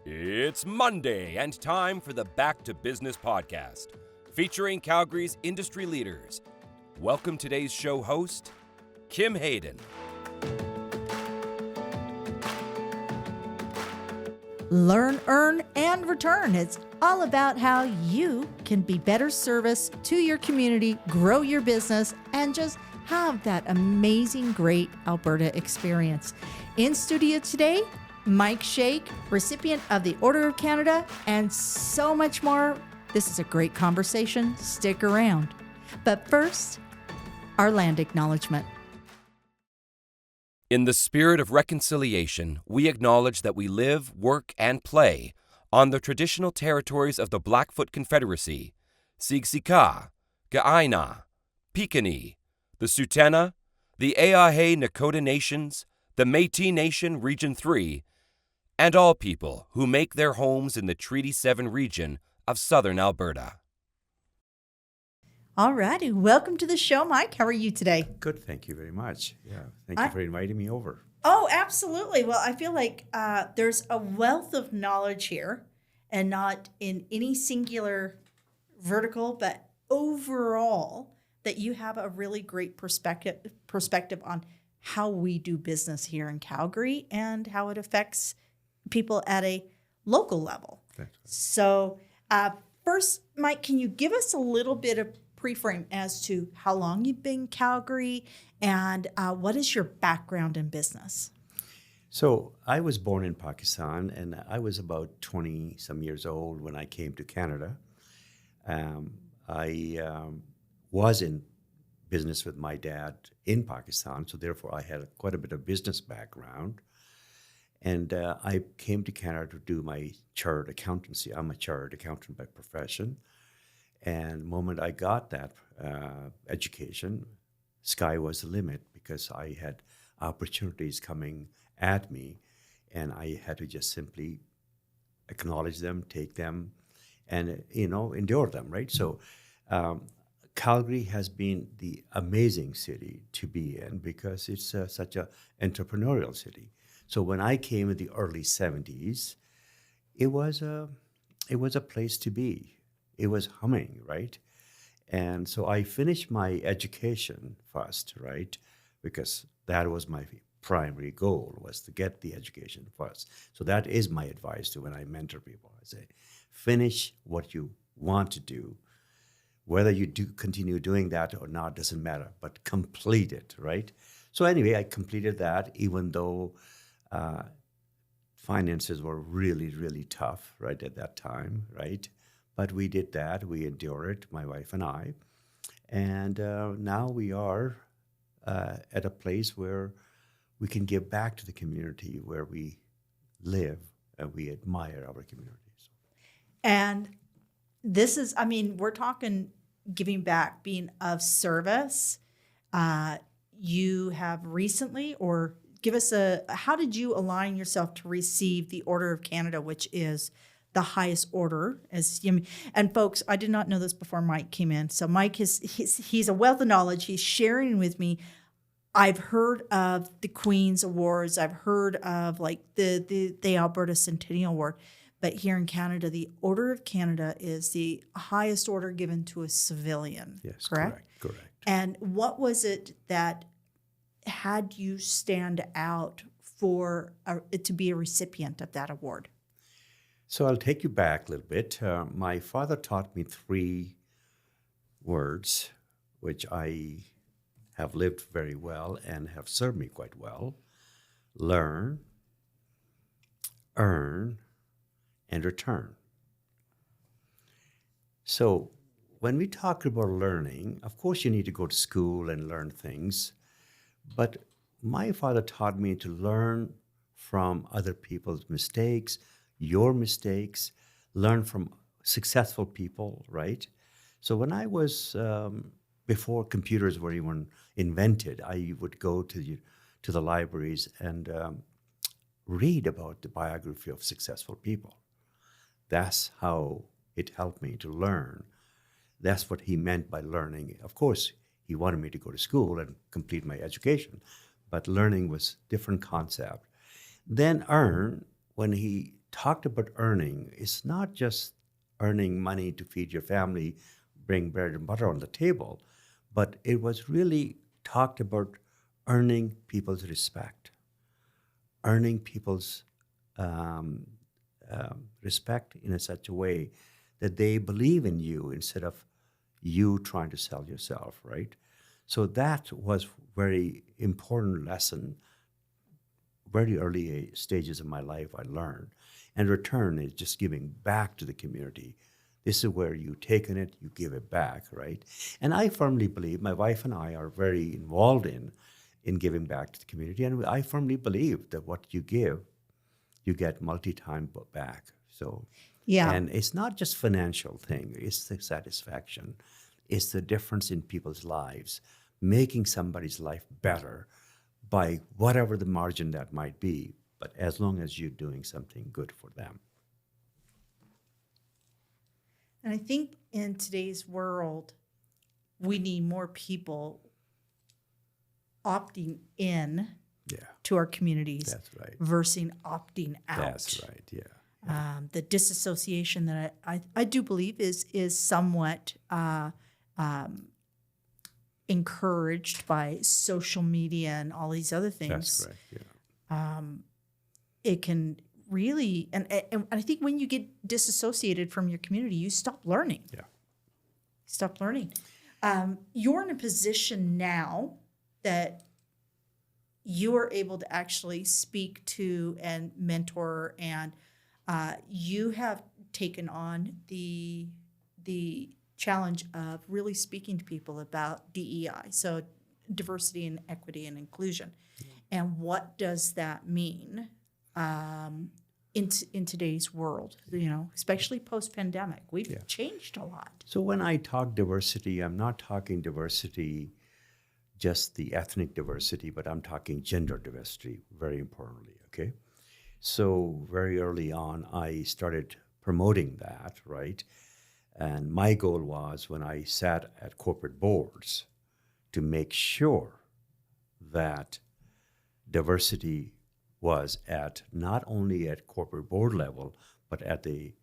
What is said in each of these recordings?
It's Monday and time for the Back to Business podcast, featuring Calgary's industry leaders. Welcome today's show host, Kim Hayden. Learn, earn, and return. It's all about how you can be better service to your community, grow your business, and just have that amazing, great Alberta experience. In studio today, Mike Shaikh, recipient of the Order of Canada, and so much more. This is a great conversation. Stick around. But first, our land acknowledgement. In the spirit of reconciliation, we acknowledge that we live, work, and play on the traditional territories of the Blackfoot Confederacy, Siksika, Ga'aina, Piikani, the Tsutena, the Eahe Nakota Nations, the Métis Nation Region 3, and all people who make their homes in the Treaty 7 region of southern Alberta. All righty. Welcome to the show, Mike. How are you today? Good, thank you very much. Yeah, thank you for inviting me over. Oh, absolutely. Well, I feel like there's a wealth of knowledge here, and not in any singular vertical, but overall, that you have a really great perspective on how we do business here in Calgary and how it affects people at a local level. Thanks. So first, Mike, can you give us a little bit of pre-frame as to how long you've been in Calgary and what is your background in business? So I was born in Pakistan, and I was about 20-some years old when I came to Canada. I was in business with my dad in Pakistan, so therefore I had quite a bit of business background. And I came to Canada to do my chartered accountancy. I'm a chartered accountant by profession. And the moment I got that education, sky was the limit because I had opportunities coming at me, and I had to just simply acknowledge them, take them, and, endure them, right? So Calgary has been the amazing city to be in because it's such an entrepreneurial city. So when I came in the early 70s, it was a place to be. It was humming, right? And so I finished my education first, right? Because that was my primary goal, was to get the education first. So that is my advice to when I mentor people. I say, finish what you want to do. Whether you do continue doing that or not doesn't matter, but complete it, right? So anyway, I completed that, even though finances were really, really tough right at that time, right? But we did that. We endured it, my wife and I. And now we are at a place where we can give back to the community where we live, and we admire our communities. And this is, we're talking giving back, being of service. You have recently, or give us how did you align yourself to receive the Order of Canada, which is the highest order? And folks, I did not know this before Mike came in. So Mike he's a wealth of knowledge. He's sharing with me. I've heard of the Queen's Awards. I've heard of the Alberta Centennial Award. But here in Canada, the Order of Canada is the highest order given to a civilian. Yes, correct. And what was it that had you stand out for to be a recipient of that award? So I'll take you back a little bit. My father taught me 3 words, which I have lived very well and have served me quite well: learn, earn, and return. So when we talk about learning, of course you need to go to school and learn things, but my father taught me to learn from other people's mistakes, your mistakes, learn from successful people, right? So when I was, before computers were even invented, I would go to the libraries and read about the biography of successful people. That's how it helped me to learn. That's what he meant by learning. Of course, he wanted me to go to school and complete my education, but learning was a different concept. Then earn, when he talked about earning, it's not just earning money to feed your family, bring bread and butter on the table, but it was really talked about earning people's respect, earning people's respect in such a way that they believe in you instead of you trying to sell yourself, right? So that was very important lesson, very early stages of my life I learned. And return is just giving back to the community. This is where you taken it, you give it back, right? And I firmly believe, my wife and I are very involved in giving back to the community. And I firmly believe that what you give, you get multi-time back. So, Yeah. and it's not just financial thing, it's the satisfaction. It's the difference in people's lives, making somebody's life better by whatever the margin that might be, but as long as you're doing something good for them. And I think in today's world, we need more people opting in Yeah, to our communities that's right. versus opting out. That's right, yeah. The disassociation that I do believe is somewhat encouraged by social media and all these other things. That's correct, yeah. It can really, and I think when you get disassociated from your community, you stop learning. Yeah. Stop learning. You're in a position now that you are able to actually speak to and mentor, and you have taken on the challenge of really speaking to people about DEI, so diversity and equity and inclusion. And what does that mean in today's world, especially post-pandemic? We've changed a lot. So when I talk diversity, I'm not talking diversity, just the ethnic diversity, but I'm talking gender diversity, very importantly, okay? So very early on, I started promoting that, right? And my goal was, when I sat at corporate boards, to make sure that diversity was at not only at corporate board level, but at the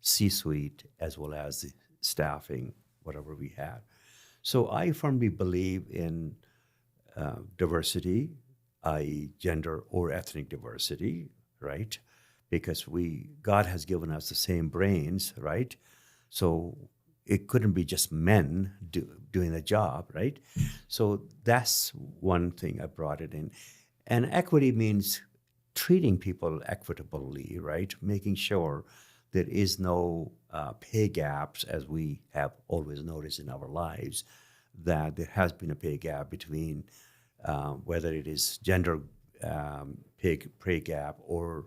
C-suite as well as the staffing, whatever we had. So I firmly believe in diversity, i.e. gender or ethnic diversity, right? Because God has given us the same brains, right? So it couldn't be just men doing the job, right? So that's one thing I brought it in. And equity means treating people equitably, right? Making sure there is no pay gaps, as we have always noticed in our lives, that there has been a pay gap between whether it is gender pay gap or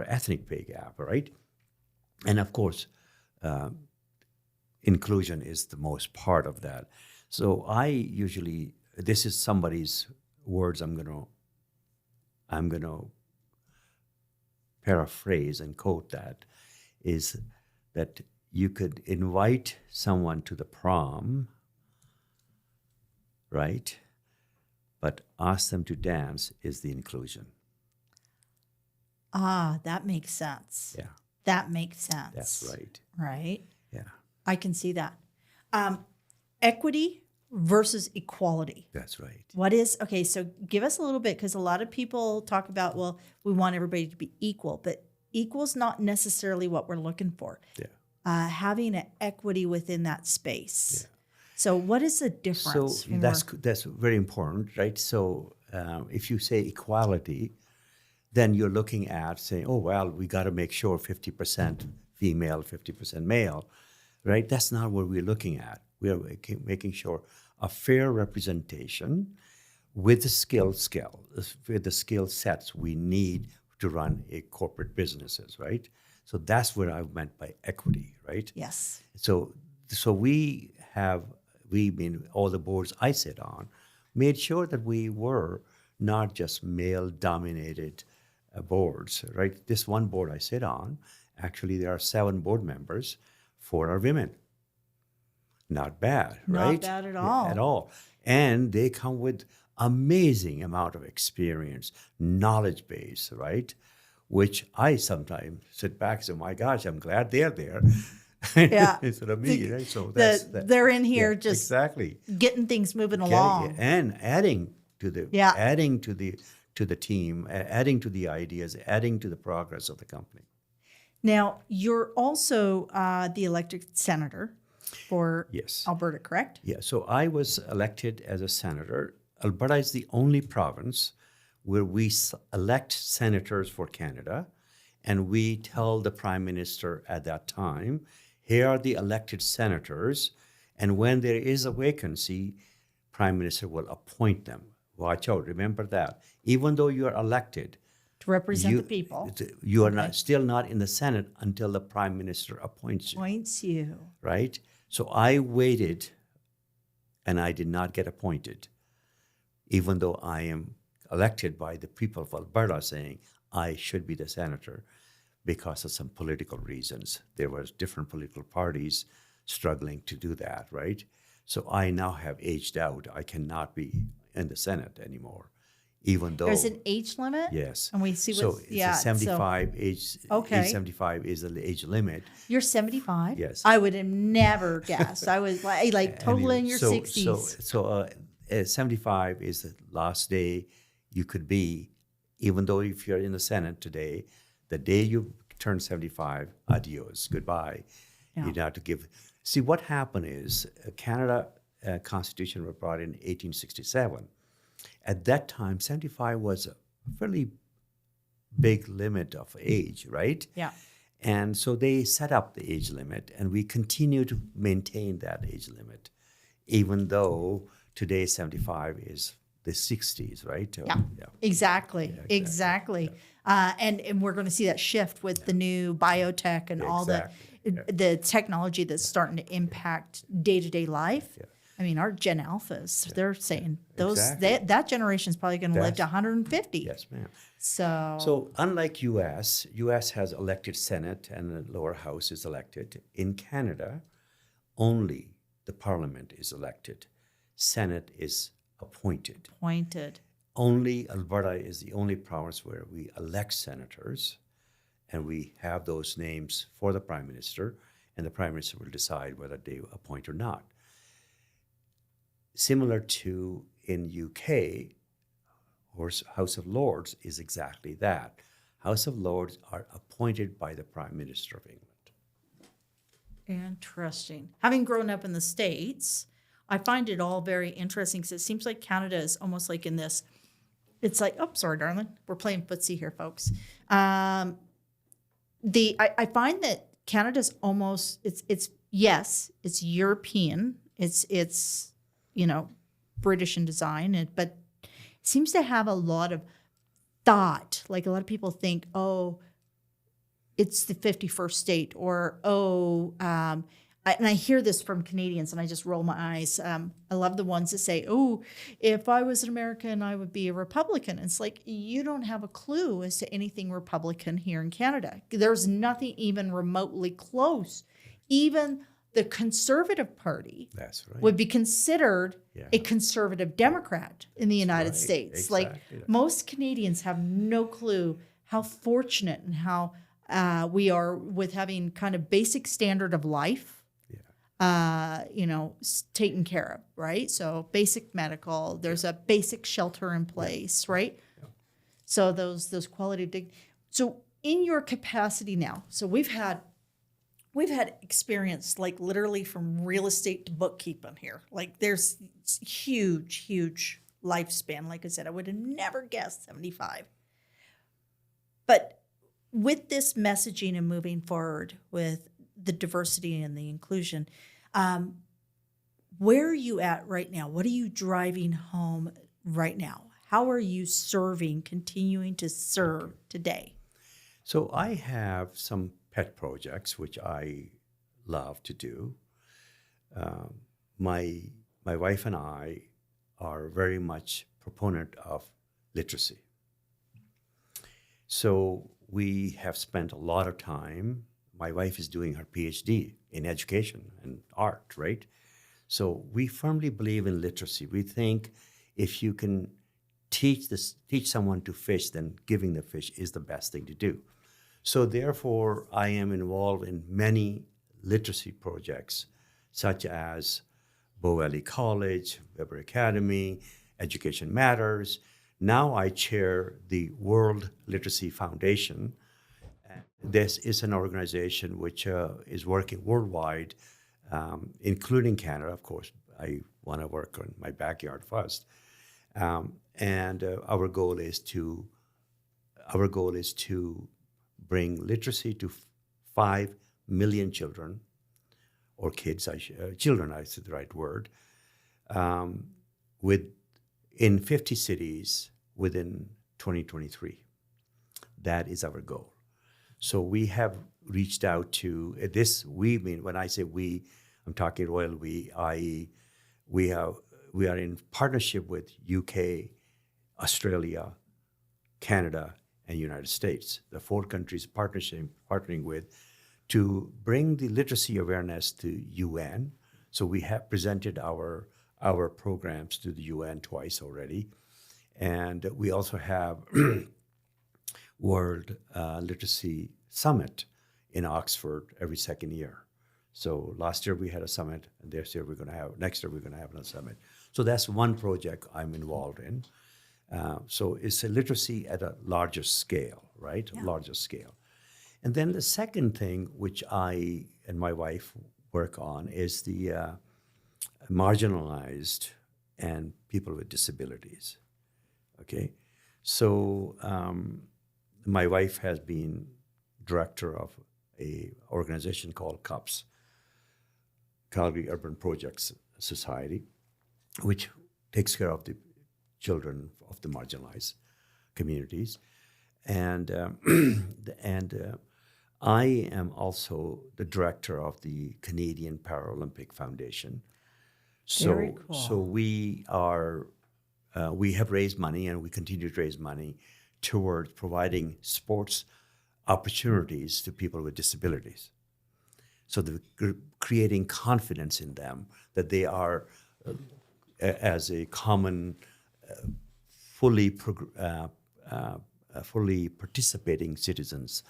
ethnic pay gap, right? And of course, inclusion is the most part of that. So I usually, this is somebody's words I'm gonna paraphrase and quote that, is that you could invite someone to the prom, right? But ask them to dance is the inclusion. Ah, that makes sense. Yeah. That makes sense. That's right. Right? Yeah. I can see that. Equity versus equality. That's right. Okay, so give us a little bit, because a lot of people talk about, well, we want everybody to be equal, but equal is not necessarily what we're looking for. Yeah. Having an equity within that space. Yeah. So what is the difference? So that's very important, right? So if you say equality, then you're looking at saying, oh, well, we got to make sure 50% female, 50% male, right? That's not what we're looking at. We're making sure a fair representation with the skill sets we need to run a corporate businesses, right? So that's what I meant by equity, right? Yes. So we mean all the boards I sit on, made sure that we were not just male-dominated boards, right? This one board I sit on, actually there are 7 board members, 4 are women. Not bad, right? Not bad at all. At all. And they come with amazing amount of experience, knowledge base, right? which I sometimes sit back and say, my gosh, I'm glad they're there. Yeah. Instead of me, right? So that's They're in here just exactly getting things moving Okay, along. and adding to the Yeah. team, adding to the ideas, adding to the progress of the company. Now, you're also the elected senator for Yes. Alberta, correct? Yeah, so I was elected as a senator. Alberta is the only province where we elect senators for Canada, and we tell the prime minister at that time, here are the elected senators, and when there is a vacancy, prime minister will appoint them. Watch out, remember that. Even though you are elected, To represent the people. you are still not in the Senate until the prime minister appoints you, Points you. right? So I waited, and I did not get appointed, even though I am elected by the people of Alberta saying I should be the senator because of some political reasons. There were different political parties struggling to do that, right? So I now have aged out. I cannot be in the Senate anymore, even though There's an age limit? yes. And we see so what's, it's yeah. a 75 age. Okay. Age 75 is the age limit. You're 75? Yes. I would have never guessed. I was like totally in your 60s. So 75 is the last day you could be, even though if you're in the Senate today, the day you turn 75, adios, goodbye. Yeah. You'd have to give. See, what happened is Canada Constitution was brought in 1867. At that time, 75 was a fairly big limit of age, right? Yeah. And so they set up the age limit, and we continue to maintain that age limit, even though today 75 is the 60s, right? Yeah. Exactly. Exactly. And we're going to see that shift with the new biotech and all the technology that's starting to impact day-to-day life. Yeah. I mean, our Gen Alphas, they're saying Exactly. that generation is probably going to live to 150. Yes, ma'am. So unlike U.S. has elected Senate and the lower house is elected. In Canada, only the parliament is elected. Senate is appointed. Only Alberta is the only province where we elect senators, and we have those names for the prime minister, and the prime minister will decide whether they appoint or not. Similar to in UK, House of Lords is exactly that. House of Lords are appointed by the Prime Minister of England. interesting. Having grown up in the States, I find it all very interesting because it seems like Canada is almost like in this. It's like, oh, sorry, darling, we're playing footsie here, folks. I find that Canada's almost it's European, it's British in design, but it seems to have a lot of thought. Like a lot of people think, oh, it's the 51st state, or and I hear this from Canadians, and I just roll my eyes. I love the ones that say, oh, if I was an American, I would be a Republican. It's like, you don't have a clue as to anything Republican here in Canada. There's nothing even remotely close. Even the Conservative Party would be considered a conservative Democrat in the United States. Exactly. Like most Canadians have no clue how fortunate and how we are with having kind of basic standard of life, taken care of, right? So basic medical, there's a basic shelter in place, right? Yeah. So those quality of dignity. So in your capacity now, so we've had experience like literally from real estate to bookkeeping here. Like there's huge lifespan. Like I said, I would have never guessed 75. But with this messaging and moving forward with the diversity and the inclusion, where are you at right now? What are you driving home right now? How are you continuing to serve today? So I have some pet projects which I love to do. My wife and I are very much proponent of literacy. So we have spent a lot of time. My wife is doing her PhD in education and art, right? So we firmly believe in literacy. We think if you can teach someone to fish, then giving the fish is the best thing to do. So therefore, I am involved in many literacy projects, such as Bow Valley College, Weber Academy, Education Matters. Now I chair the World Literacy Foundation. This is an organization which is working worldwide, including Canada, of course. I want to work on my backyard first. And our goal is to bring literacy to 5 million children, or kids. Children, I said the right word, in 50 cities within 2023. That is our goal. So we have reached out to this. We mean when I say we, I'm talking royal we, i.e., we are in partnership with UK, Australia, Canada, and United States, the 4 countries partnering with, to bring the literacy awareness to UN. So we have presented our programs to the UN twice already. And we also have World Literacy Summit in Oxford every second year. So last year we had a summit, and next year we're going to have another summit. So that's one project I'm involved in. So it's a literacy at a larger scale, right? Yeah. Larger scale. And then the second thing which I and my wife work on is the marginalized and people with disabilities. Okay, so my wife has been director of a organization called CUPS, Calgary Urban Projects Society, which takes care of the children of the marginalized communities. And I am also the director of the Canadian Paralympic Foundation. Very cool. So we have raised money, and we continue to raise money towards providing sports opportunities to people with disabilities. So creating confidence in them that they are, as a common, fully participating citizens,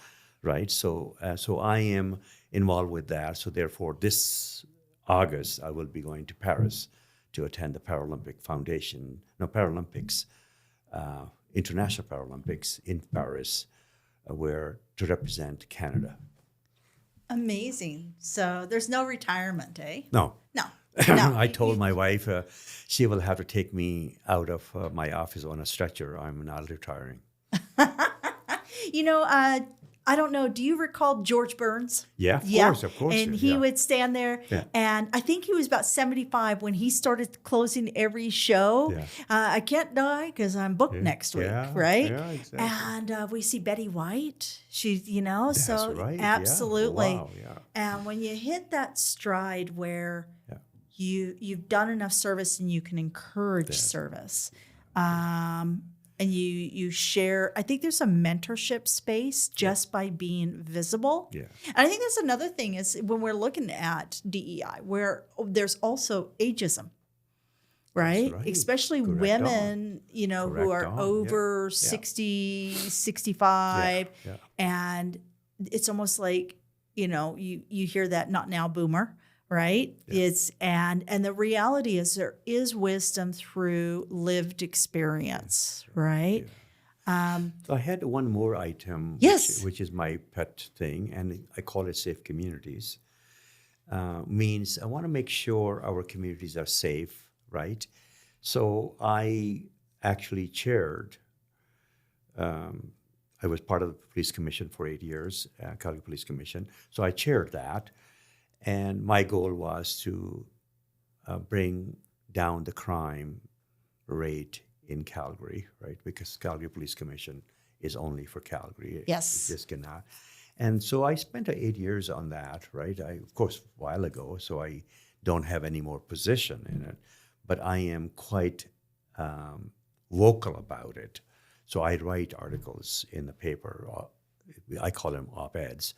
right? So I am involved with that. So therefore, this August, I will be going to Paris to attend the International Paralympics in Paris, to represent Canada. Amazing. So there's no retirement, eh? No. No. I told my wife she will have to take me out of my office on a stretcher. I'm not retiring. I don't know. Do you recall George Burns? Yeah, of course. And he would stand there, Yeah. and I think he was about 75 when he started closing every show. Yeah. I can't die because I'm booked next week, right? Yeah, exactly. And we see Betty White. She's, That's so right. absolutely. Yeah. Wow, yeah. And when you hit that stride where you've done enough service and you can encourage service, and you share, I think there's a mentorship space just by being visible. Yeah. And I think that's another thing is when we're looking at DEI, where there's also ageism, right? Right. Especially Correct women, who Correct are on. over Yeah. 60, 65. Yeah. And it's almost like, you hear that not now boomer, right? Yeah. And the reality is there is wisdom through lived experience, right? So I had one more item, Yes. which is my pet thing, and I call it safe communities. Means I want to make sure our communities are safe, right? So I actually chaired. I was part of the police commission for 8 years, Calgary Police Commission. So I chaired that. And my goal was to bring down the crime rate in Calgary, right? Because Calgary Police Commission is only for Calgary. Yes. It just cannot. And so I spent 8 years on that, right? Of course, a while ago, so I don't have any more position in it. But I am quite vocal about it. So I write articles in the paper. I call them op-eds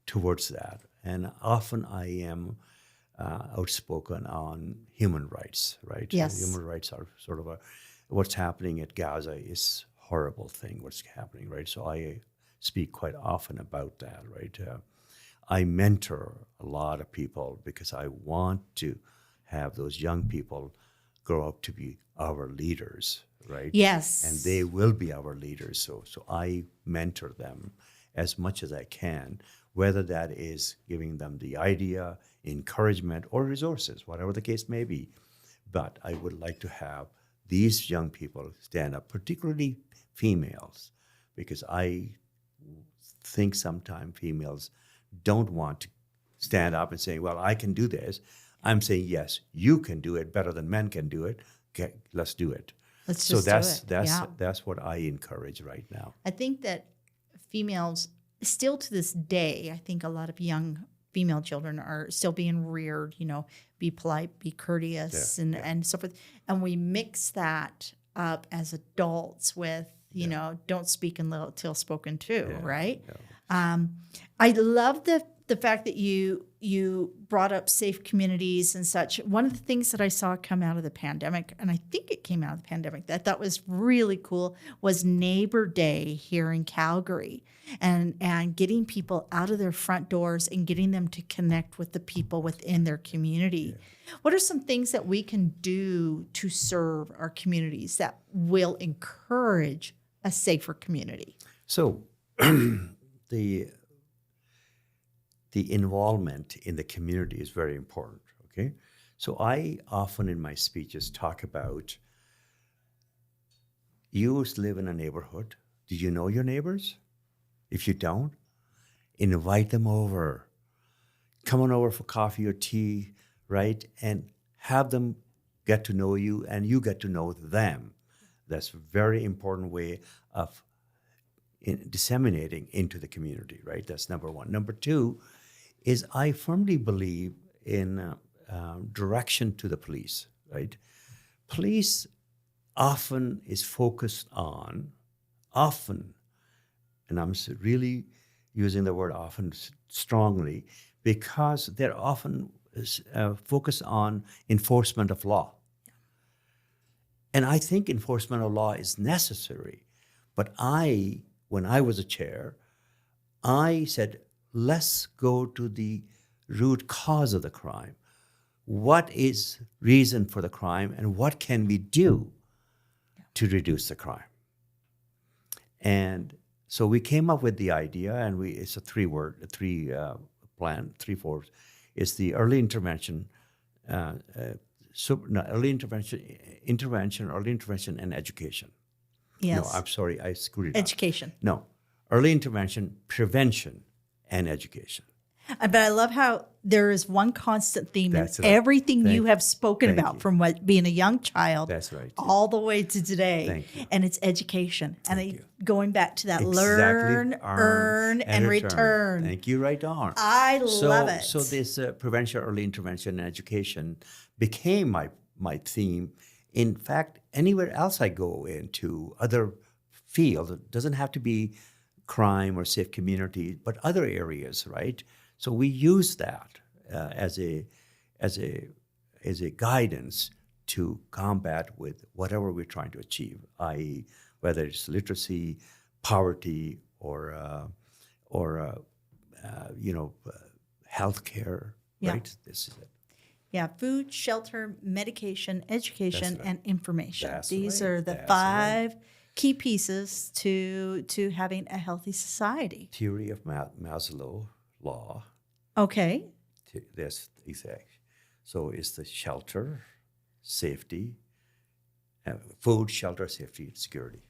towards that. And often I am outspoken on human rights, right? Yes. Human rights are sort of what's happening at Gaza is horrible thing, what's happening, right? So I speak quite often about that, right? I mentor a lot of people because I want to have those young people grow up to be our leaders, right? Yes. And they will be our leaders. So I mentor them as much as I can, whether that is giving them the idea, encouragement, or resources, whatever the case may be. But I would like to have these young people stand up, particularly females, because I think sometimes females don't want to stand up and say, well, I can do this. I'm saying, yes, you can do it better than men can do it. Okay, let's do it. Let's So just do it. that's what I encourage right now. I think that females, still to this day, I think a lot of young female children are still being reared, be polite, be courteous, and so forth. And we mix that up as adults with, don't speak until spoken to, right? Yeah. I love the fact that you brought up safe communities and such. One of the things that I saw come out of the pandemic, and I think it came out of the pandemic, that I thought was really cool, was Neighbor Day here in Calgary, and getting people out of their front doors and getting them to connect with the people within their community. Yeah. What are some things that we can do to serve our communities that will encourage a safer community? So the involvement in the community is very important, okay? So I often in my speeches talk about, you live in a neighborhood. Do you know your neighbors? If you don't, invite them over. Come on over for coffee or tea, right? And have them get to know you and you get to know them. That's a very important way of disseminating into the community, right? That's number one. Number two is I firmly believe in direction to the police, right? Police often is focused on, and I'm really using the word often strongly, because they're often focused on enforcement of law. And I think enforcement of law is necessary. But when I was a chair, I said, let's go to the root cause of the crime. What is reason for the crime and what can we do to reduce the crime? And so we came up with the idea, and it's a plan, 3 fours. It's the early intervention, early intervention and education. Yes. No, I'm sorry, I screwed it up. Education. No, early intervention, prevention, and education. But I love how there is one constant theme in That's right. everything you have spoken Thank about you. from being a young child That's right. all the way to today. Thank you. And it's education. Thank And you. Going back to that Exactly. Learn, earn, and return. Thank you, right on. I love it. So this prevention, early intervention, and education became my theme. In fact, anywhere else I go into, other fields, it doesn't have to be crime or safe community, but other areas, right? So we use that as a guidance to combat with whatever we're trying to achieve, i.e., whether it's literacy, poverty, or healthcare. Yeah. Right? This is it. Yeah, food, shelter, medication, education, That's right. and information. That's These right. are the That's 5 key pieces to having a healthy society. Theory of Maslow law. Okay. That's exact. So it's the shelter, safety, food, shelter, safety, and security.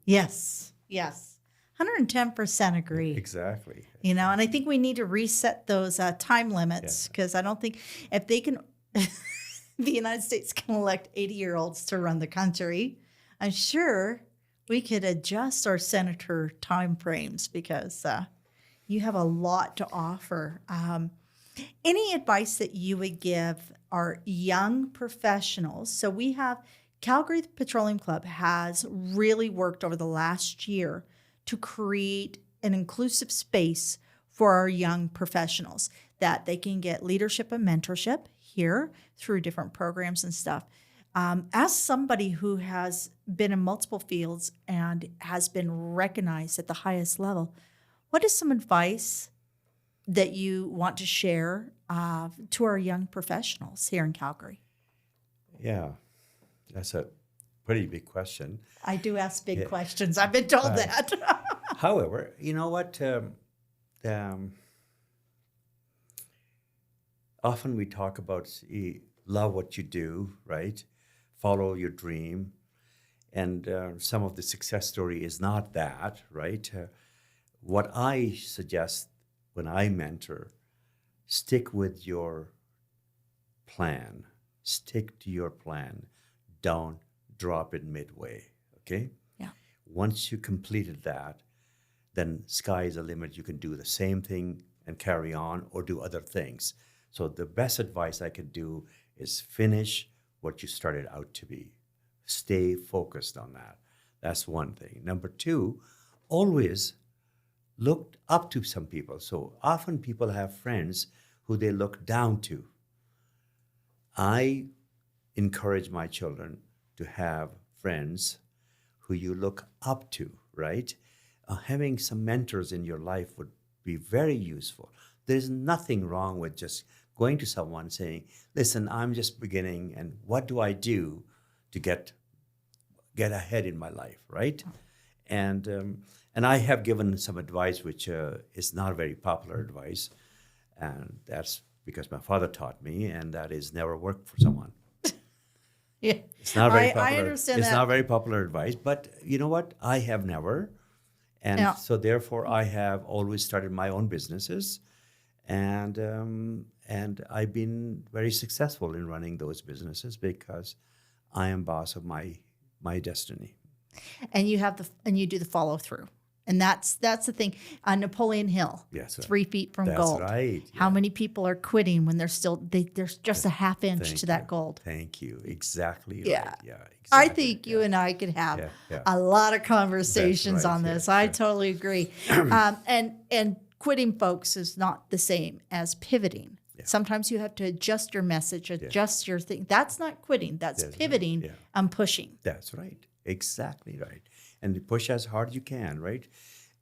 Yes. 110% agree. Exactly. And I think we need to reset those time limits, because I don't think if they can, the United States can elect 80-year-olds to run the country, I'm sure we could adjust our senator time frames, because you have a lot to offer. Any advice that you would give our young professionals? So we have Calgary Petroleum Club has really worked over the last year to create an inclusive space for our young professionals, that they can get leadership and mentorship here through different programs and stuff. As somebody who has been in multiple fields and has been recognized at the highest level, what is some advice that you want to share to our young professionals here in Calgary? Yeah, that's a pretty big question. I do ask big questions. I've been told that. However, you know what? Often we talk about love what you do, right? Follow your dream. And some of the success story is not that, right? What I suggest when I mentor, stick with your plan. Stick to your plan. Don't drop it midway, okay? Yeah. Once you completed that, then sky is the limit. You can do the same thing and carry on or do other things. So the best advice I could do is finish what you started out to be. Stay focused on that. That's one thing. Number two, always look up to some people. So often people have friends who they look down to. I encourage my children to have friends who you look up to, right? Having some mentors in your life would be very useful. There's nothing wrong with just going to someone saying, listen, I'm just beginning, and what do I do to get ahead in my life, right? And I have given some advice which is not very popular advice, and that's because my father taught me, and that is never work for someone. Yeah, It's not very popular. I understand it's that. not very popular advice, but you know what? I have never, and Yeah. so therefore I have always started my own businesses, and I've been very successful in running those businesses because I am boss of my destiny. And you do the follow through. And that's the thing. Napoleon Hill, Yes, 3 feet from that's gold. right. How Yeah. many people are quitting when there's just a half inch Thank to that you. gold? Thank you. Exactly. Yeah. Right. Yeah. Exactly. I think you and I could have Yeah. a lot of conversations That's right, on yeah, this. I yeah. totally agree. And quitting, folks, is not the same as pivoting. Yeah. Sometimes you have to adjust your message, adjust your thing. That's not quitting. That's That's right, pivoting yeah. and pushing. That's right. Exactly right. And push as hard as you can, right?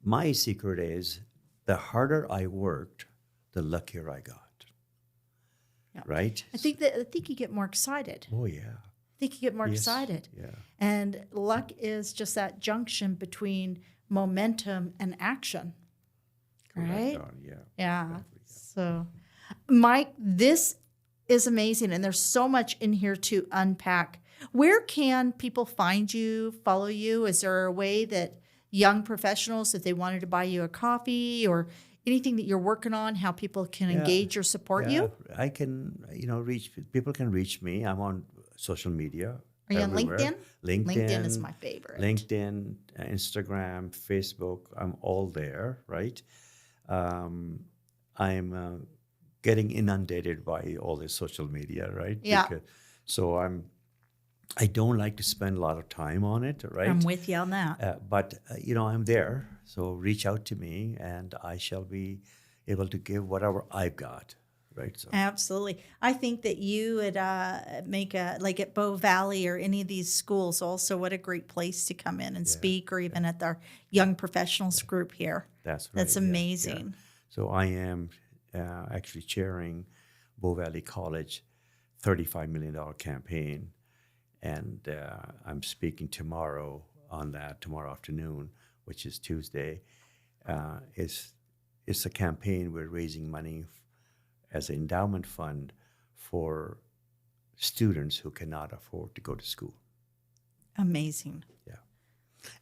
My secret is the harder I worked, the luckier I got. Yeah. Right? I think you get more excited. Oh, yeah. I think you get more Yes. excited. Yeah. And luck is just that junction between momentum and action. Correct Right? on, yeah. Yeah. Exactly, yeah. So, Mike, this is amazing. And there's so much in here to unpack. Where can people find you, follow you? Is there a way that young professionals, if they wanted to buy you a coffee or anything that you're working on, how people can engage or support you? I can, people can reach me. I'm on social media. Are you everywhere. on LinkedIn? LinkedIn. LinkedIn is my favorite. LinkedIn, Instagram, Facebook, I'm all there, right? I'm getting inundated by all this social media, right? Yeah. So I don't like to spend a lot of time on it, right? I'm with you on that. But I'm there. So reach out to me, and I shall be able to give whatever I've got, right? So Absolutely. I think that you would make like at Bow Valley or any of these schools also, what a great place to come in and speak, or even at our young professionals group here. that's right. That's yeah, yeah. amazing. So I am actually chairing Bow Valley College $35 million campaign. And I'm speaking tomorrow on that, tomorrow afternoon, which is Tuesday. It's a campaign. We're raising money as an endowment fund for students who cannot afford to go to school. Amazing. Yeah.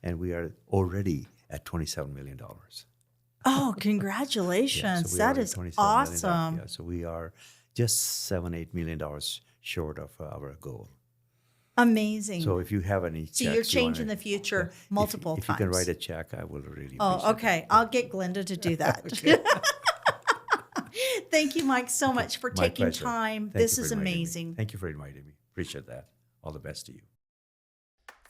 And we are already at $27 million. Oh, congratulations. That is awesome. Yeah, so we are just $7-8 million short of our goal. Amazing. So if you have any checks, So you're changing the future multiple if times. you can write a check, I will really appreciate Oh, okay. I'll get Glenda to do that. Thank you, Mike, so much for My taking pleasure. time. Thank This you for is inviting me. amazing. Thank you for inviting me. Appreciate that. All the best to you.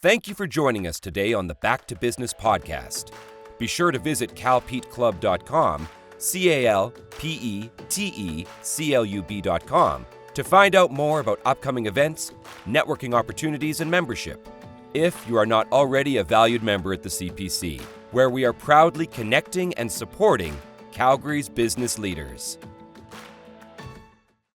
Thank you for joining us today on the Back to Business podcast. Be sure to visit calpeteclub.com, CalPeteclub.com, to find out more about upcoming events, networking opportunities, and membership. If you are not already a valued member at the CPC, where we are proudly connecting and supporting Calgary's business leaders.